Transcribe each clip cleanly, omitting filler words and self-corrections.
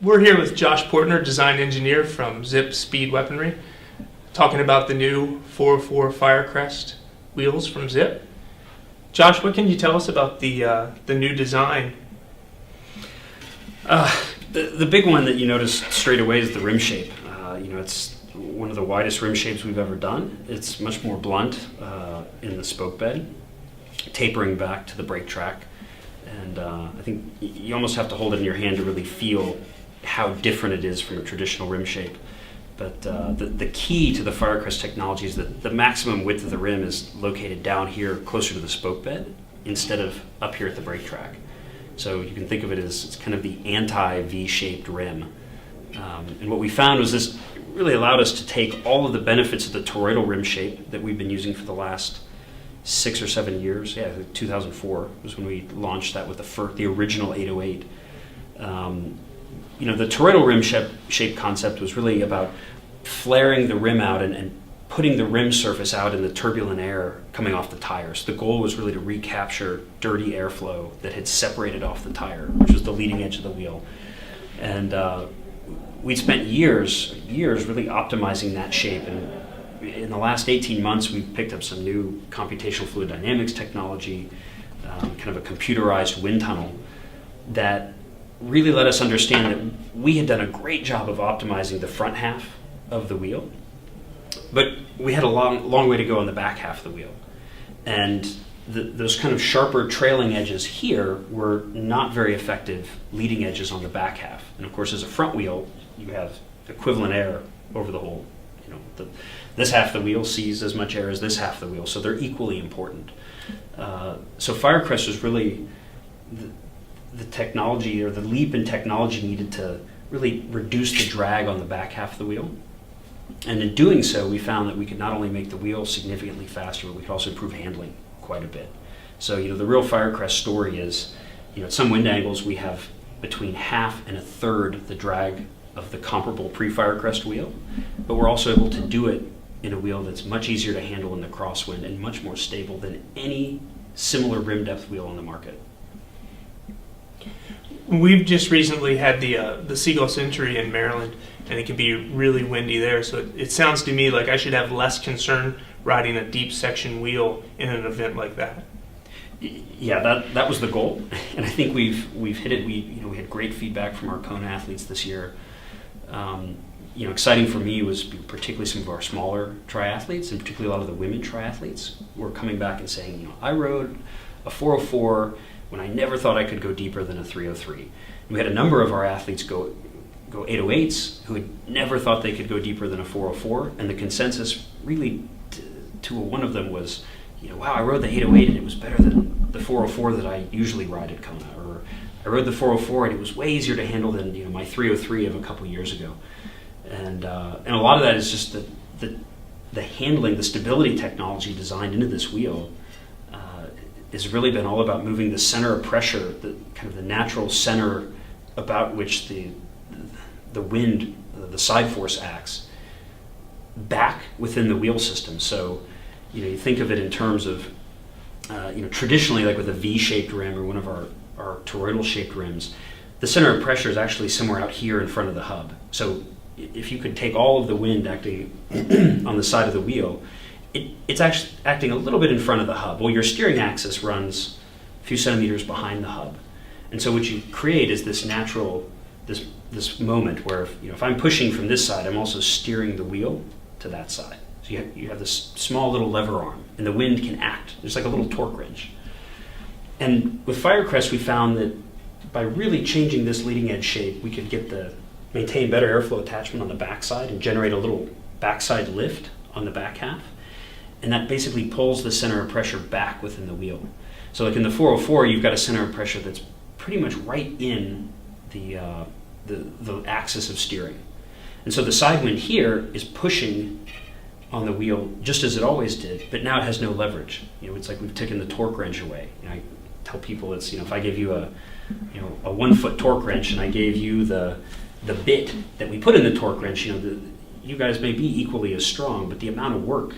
We're here with Josh Portner, design engineer from Zipp Speed Weaponry, talking about the new 404 Firecrest wheels from Zipp. Josh, what can you tell us about the new design? The big one that you notice straight away is the rim shape. It's one of the widest rim shapes we've ever done. It's much more blunt in the spoke bed, tapering back to the brake track. And I think you almost have to hold it in your hand to really feel how different it is from a traditional rim shape. But the key to the Firecrest technology is that the maximum width of the rim is located down here closer to the spoke bed instead of up here at the brake track. So you can think of it as it's kind of the anti-V-shaped rim. And what we found was this really allowed us to take all of the benefits of the toroidal rim shape that we've been using for the last 6 or 7 years. 2004 was when we launched that with the original 808. The toroidal rim shape concept was really about flaring the rim out and putting the rim surface out in the turbulent air coming off the tires. The goal was really to recapture dirty airflow that had separated off the tire, which was the leading edge of the wheel. And we'd spent years really optimizing that shape. And in the last 18 months, we've picked up some new computational fluid dynamics technology, kind of a computerized wind tunnel that really let us understand that we had done a great job of optimizing the front half of the wheel, but we had a long way to go on the back half of the wheel. And those kind of sharper trailing edges here were not very effective leading edges on the back half. And of course, as a front wheel, you have equivalent air over the whole. This half of the wheel sees as much air as this half of the wheel, so they're equally important. So Firecrest was really the technology, or the leap in technology needed to really reduce the drag on the back half of the wheel. And in doing so, we found that we could not only make the wheel significantly faster, but we could also improve handling quite a bit. So the real Firecrest story is, at some wind angles we have between half and a third the drag of the comparable pre-Firecrest wheel, but we're also able to do it in a wheel that's much easier to handle in the crosswind and much more stable than any similar rim depth wheel on the market. We've just recently had the Seagull Century in Maryland, and it can be really windy there, so it sounds to me like I should have less concern riding a deep section wheel in an event like that. Yeah, that was the goal, and I think we've hit it. We had great feedback from our Kona athletes this year. Exciting for me was particularly some of our smaller triathletes, and particularly a lot of the women triathletes were coming back and saying, I rode a 404 when I never thought I could go deeper than a 303. And we had a number of our athletes go 808s who had never thought they could go deeper than a 404, and the consensus really to one of them was, wow, I rode the 808 and it was better than the 404 that I usually ride at Kona, or I rode the 404 and it was way easier to handle than my 303 of a couple years ago. And a lot of that is just the handling, the stability technology designed into this wheel has really been all about moving the center of pressure, the natural center about which the wind, the side force acts, back within the wheel system. So you think of it in terms of traditionally, like with a V-shaped rim or one of our toroidal shaped rims, the center of pressure is actually somewhere out here in front of the hub. So if you could take all of the wind acting on the side of the wheel, it's actually acting a little bit in front of the hub. Well, your steering axis runs a few centimeters behind the hub. And so what you create is this natural, this moment where if I'm pushing from this side, I'm also steering the wheel to that side. So you have this small little lever arm, and the wind can act. There's like a little torque wrench. And with Firecrest, we found that by really changing this leading edge shape, we could maintain better airflow attachment on the backside and generate a little backside lift on the back half. And that basically pulls the center of pressure back within the wheel. So like in the 404, you've got a center of pressure that's pretty much right in the axis of steering. And so the side wind here is pushing on the wheel just as it always did, but now it has no leverage. It's like we've taken the torque wrench away. I tell people it's, if I give you a 1 foot torque wrench and I gave you the bit that we put in the torque wrench, you guys may be equally as strong, but the amount of work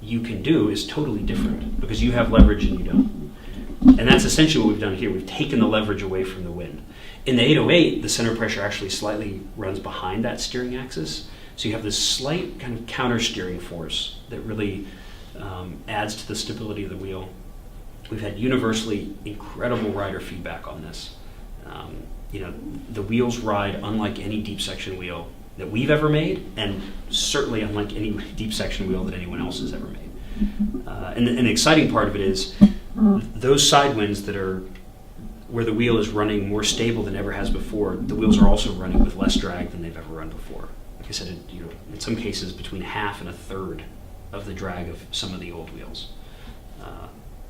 you can do is totally different because you have leverage and you don't. And that's essentially what we've done here. We've taken the leverage away from the wind. In the 808, the center pressure actually slightly runs behind that steering axis. So you have this slight kind of counter steering force that really adds to the stability of the wheel. We've had universally incredible rider feedback on this. The wheels ride unlike any deep section wheel that we've ever made, and certainly unlike any deep section wheel that anyone else has ever made. And the exciting part of it is those side winds that are where the wheel is running more stable than ever has before, the wheels are also running with less drag than they've ever run before. Like I said, in some cases between half and a third of the drag of some of the old wheels.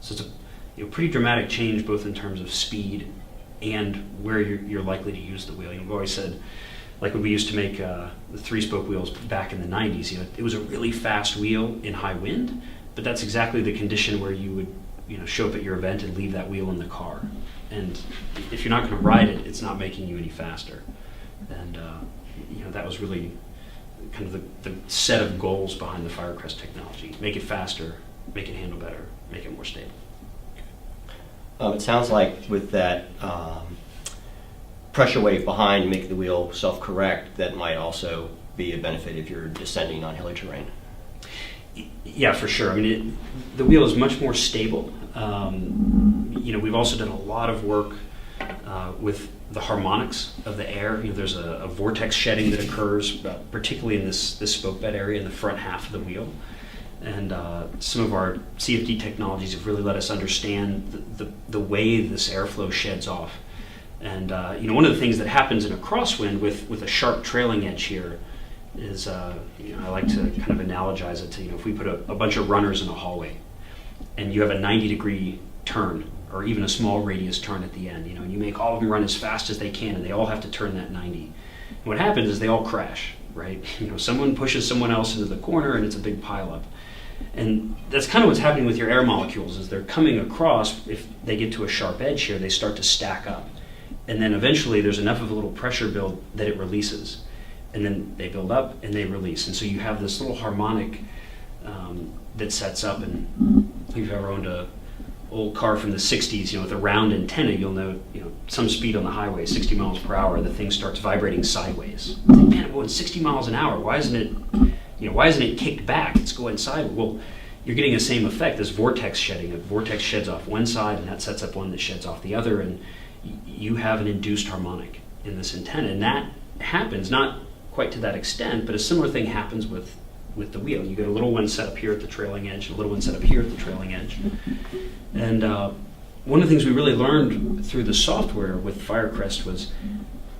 So it's a pretty dramatic change both in terms of speed and where you're likely to use the wheel. We've always said, like when we used to make the 3-spoke wheels back in the 90s, it was a really fast wheel in high wind, but that's exactly the condition where you would show up at your event and leave that wheel in the car. And if you're not going to ride it, it's not making you any faster. And that was really kind of the set of goals behind the Firecrest technology. Make it faster, make it handle better, make it more stable. It sounds like with that pressure wave behind making the wheel self-correct, that might also be a benefit if you're descending on hilly terrain. Yeah, for sure. I mean, the wheel is much more stable. We've also done a lot of work with the harmonics of the air. There's a vortex shedding that occurs, particularly in this spoke bed area in the front half of the wheel. And some of our CFD technologies have really let us understand the way this airflow sheds off. And one of the things that happens in a crosswind with a sharp trailing edge here is, I like to kind of analogize it to, if we put a bunch of runners in a hallway and you have a 90-degree turn or even a small radius turn at the end, and you make all of them run as fast as they can and they all have to turn that 90. And what happens is they all crash, right? Someone pushes someone else into the corner and it's a big pileup. And that's kind of what's happening with your air molecules is they're coming across. If they get to a sharp edge here, they start to stack up. And then eventually there's enough of a little pressure build that it releases. And then they build up and they release. And so you have this little harmonic that sets up. And if you've ever owned a old car from the 60s, with a round antenna, you'll know, some speed on the highway, 60 miles per hour, the thing starts vibrating sideways. Man, I'm going 60 miles an hour. Why isn't it kicked back? It's going sideways. Well, you're getting the same effect, this vortex shedding. A vortex sheds off one side and that sets up one that sheds off the other, and you have an induced harmonic in this antenna. And that happens, not quite to that extent, but a similar thing happens with the wheel. You get a little one set up here at the trailing edge, a little one set up here at the trailing edge. And one of the things we really learned through the software with Firecrest was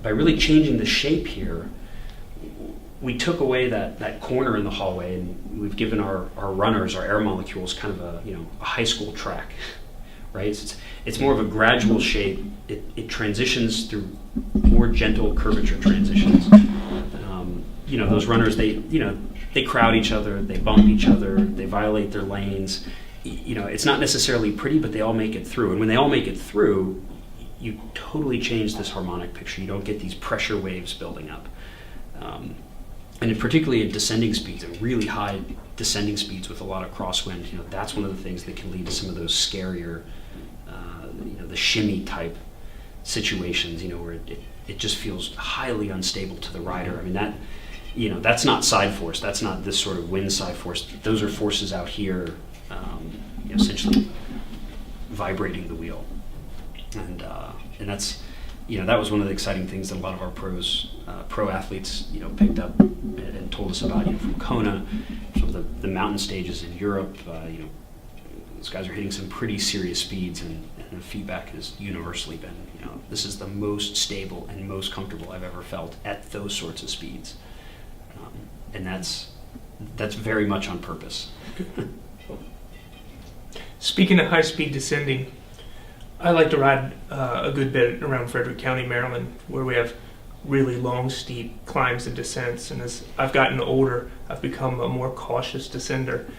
by really changing the shape here, we took away that corner in the hallway, and we've given our runners, our air molecules, kind of a high school track, right? It's more of a gradual shape. It transitions through more gentle curvature transitions. Those runners, they crowd each other, they bump each other, they violate their lanes. It's not necessarily pretty, but they all make it through. And when they all make it through, you totally change this harmonic picture. You don't get these pressure waves building up. And particularly at descending speeds, at really high descending speeds with a lot of crosswind, that's one of the things that can lead to some of those scarier, the shimmy type situations, where it just feels highly unstable to the rider. I mean, that's not side force. That's not this sort of wind side force. Those are forces out here, essentially vibrating the wheel. And that's, that was one of the exciting things that a lot of our pro athletes, picked up and told us about, from Kona, from the mountain stages in Europe. Those guys are hitting some pretty serious speeds, and the feedback has universally been, this is the most stable and most comfortable I've ever felt at those sorts of speeds. And that's very much on purpose. Speaking of high-speed descending, I like to ride a good bit around Frederick County, Maryland, where we have really long, steep climbs and descents. And as I've gotten older, I've become a more cautious descender.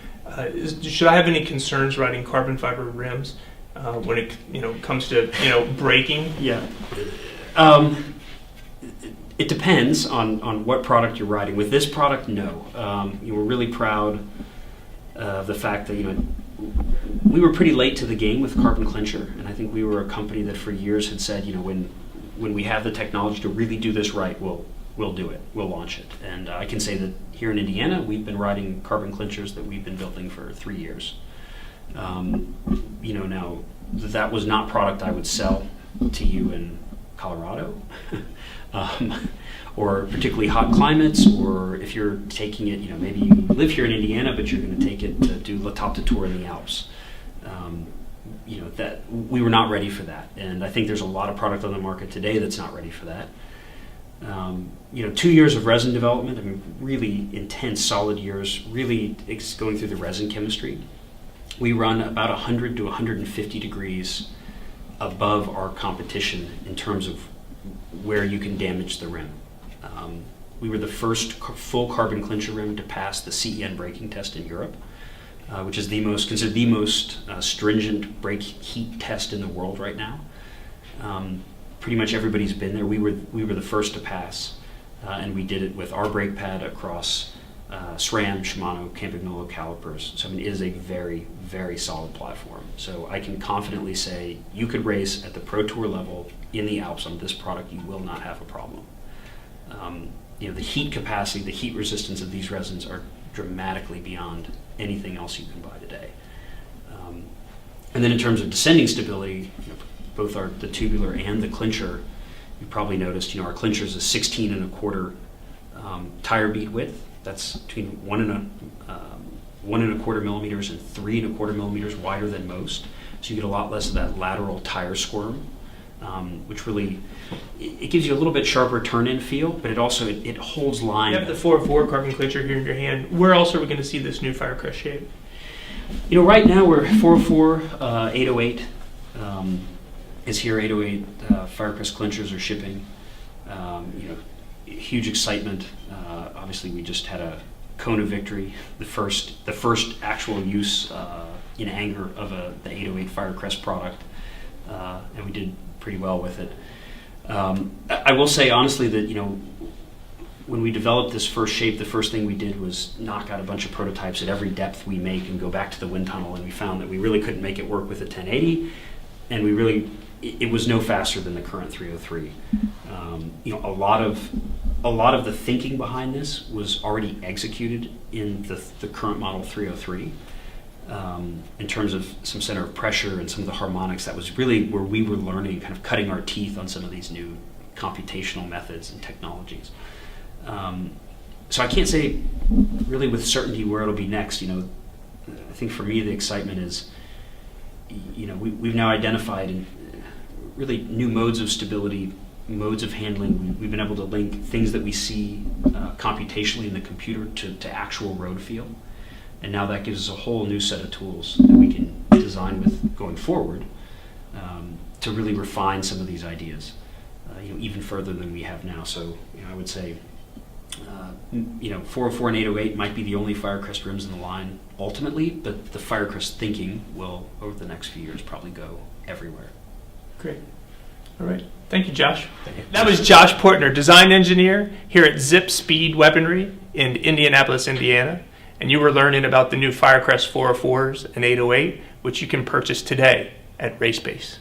Should I have any concerns riding carbon fiber rims when it comes to braking? Yeah. It depends on what product you're riding. With this product, no. We're really proud of the fact that we were pretty late to the game with Carbon Clincher, and I think we were a company that for years had said, when we have the technology to really do this right, we'll do it, we'll launch it. And I can say that here in Indiana, we've been riding Carbon Clinchers that we've been building for 3 years. Now that was not product I would sell to you in Colorado, or particularly hot climates, or if you're taking it, maybe you live here in Indiana, but you're going to take it to do La Top de Tour in the Alps. That we were not ready for that, and I think there's a lot of product on the market today that's not ready for that. 2 years of resin development, really intense, solid years, really going through the resin chemistry. We run about 100 to 150 degrees above our competition in terms of where you can damage the rim. We were the first full Carbon Clincher rim to pass the CEN braking test in Europe, which is considered the most stringent brake heat test in the world right now. Pretty much everybody's been there. We were the first to pass, and we did it with our brake pad across SRAM, Shimano, Campagnolo calipers. So it is a very, very solid platform. So I can confidently say you could race at the Pro Tour level in the Alps on this product. You will not have a problem. The heat capacity, the heat resistance of these resins are dramatically beyond anything else you can buy today. And then in terms of descending stability, both the tubular and the clincher, you probably noticed, our clincher is a 16 1/4 tire bead width. That's between 1 1/4 millimeters and 3 1/4 millimeters wider than most. So you get a lot less of that lateral tire squirm, which really, it gives you a little bit sharper turn-in feel, but it also, it holds line. You have the 404 Carbon Clincher here in your hand. Where else are we going to see this new Firecrest shape? Right now we're 404, 808 is here. 808 Firecrest Clinchers are shipping. Huge excitement. Obviously, we just had a Kona victory, the first actual use in anger of the 808 Firecrest product, and we did pretty well with it. I will say honestly that when we developed this first shape, the first thing we did was knock out a bunch of prototypes at every depth we make and go back to the wind tunnel, and we found that we really couldn't make it work with a 1080, and it was no faster than the current 303. A lot of the thinking behind this was already executed in the current model 303. In terms of some center of pressure and some of the harmonics, that was really where we were learning, kind of cutting our teeth on some of these new computational methods and technologies. So I can't say really with certainty where it'll be next. I think for me the excitement is, we've now identified really new modes of stability, modes of handling. We've been able to link things that we see computationally in the computer to actual road feel. And now that gives us a whole new set of tools that we can design with going forward to really refine some of these ideas, even further than we have now. So I would say, 404 and 808 might be the only Firecrest rims in the line ultimately, but the Firecrest thinking will, over the next few years, probably go everywhere. Great. All right. Thank you, Josh. That was Josh Portner, design engineer here at Zipp Speed Weaponry in Indianapolis, Indiana. And you were learning about the new Firecrest 404s and 808, which you can purchase today at RaceBase.